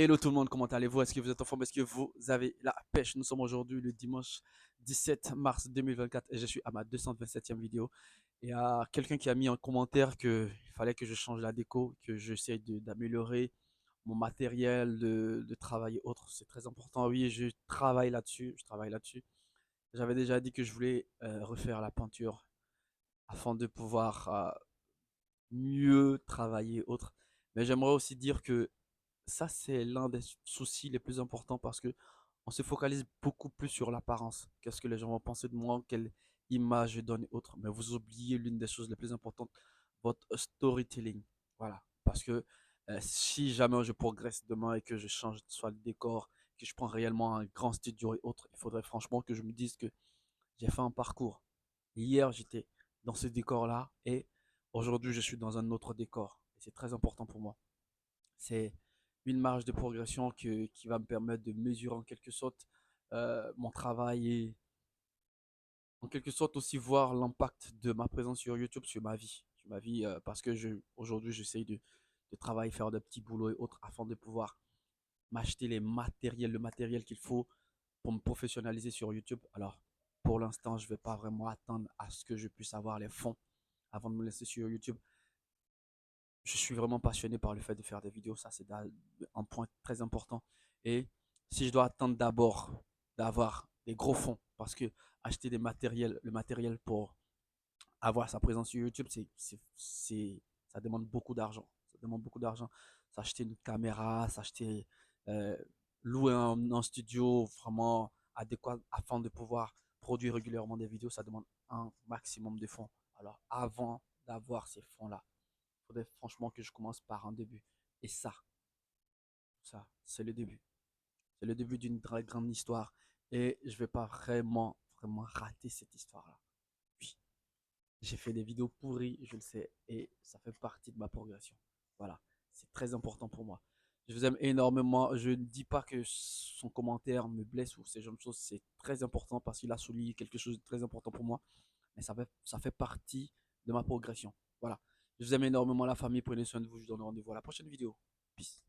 Hello tout le monde, comment allez-vous? Est-ce que vous êtes en forme? Est-ce que vous avez la pêche? Nous sommes aujourd'hui le dimanche 17 mars 2024 et je suis à ma 227e vidéo. Il y a quelqu'un qui a mis en commentaire qu'il fallait que je change la déco, que j'essaie d'améliorer mon matériel de travail et autres. C'est très important. Oui, je travaille là-dessus. Je travaille là-dessus. J'avais déjà dit que je voulais refaire la peinture afin de pouvoir mieux travailler et autres. Mais j'aimerais aussi dire que ça, c'est l'un des soucis les plus importants parce que on se focalise beaucoup plus sur l'apparence. Qu'est-ce que les gens vont penser de moi, quelle image je donne et autres. Mais vous oubliez l'une des choses les plus importantes, votre storytelling. Voilà. Parce que si jamais je progresse demain et que je change soit le décor, que je prends réellement un grand studio et autres, il faudrait franchement que je me dise que j'ai fait un parcours. Hier, j'étais dans ce décor-là et aujourd'hui, je suis dans un autre décor. Et c'est très important pour moi. C'est une marge de progression qui va me permettre de mesurer en quelque sorte mon travail et en quelque sorte aussi voir l'impact de ma présence sur YouTube sur ma vie parce que aujourd'hui j'essaye de travailler, faire de petits boulots et autres afin de pouvoir m'acheter le matériel qu'il faut pour me professionnaliser sur YouTube. Alors pour l'instant, je ne vais pas vraiment attendre à ce que je puisse avoir les fonds avant de me laisser sur YouTube. Je suis vraiment passionné par le fait de faire des vidéos. Ça, c'est un point très important. Et si je dois attendre d'abord d'avoir des gros fonds, parce que acheter le matériel pour avoir sa présence sur YouTube, ça demande beaucoup d'argent. Ça demande beaucoup d'argent. S'acheter une caméra, euh, louer un studio vraiment adéquat afin de pouvoir produire régulièrement des vidéos, ça demande un maximum de fonds. Alors, avant d'avoir ces fonds-là, il faudrait franchement que je commence par un début. Et ça, c'est le début. C'est le début d'une très grande histoire. Et je vais pas vraiment rater cette histoire-là. Oui, j'ai fait des vidéos pourries, je le sais, et ça fait partie de ma progression. Voilà, c'est très important pour moi. Je vous aime énormément. Je ne dis pas que son commentaire me blesse ou ces genre de choses. C'est très important parce qu'il a souligné quelque chose de très important pour moi. Mais ça fait partie de ma progression. Voilà. Je vous aime énormément la famille. Prenez soin de vous. Je vous donne rendez-vous à la prochaine vidéo. Peace.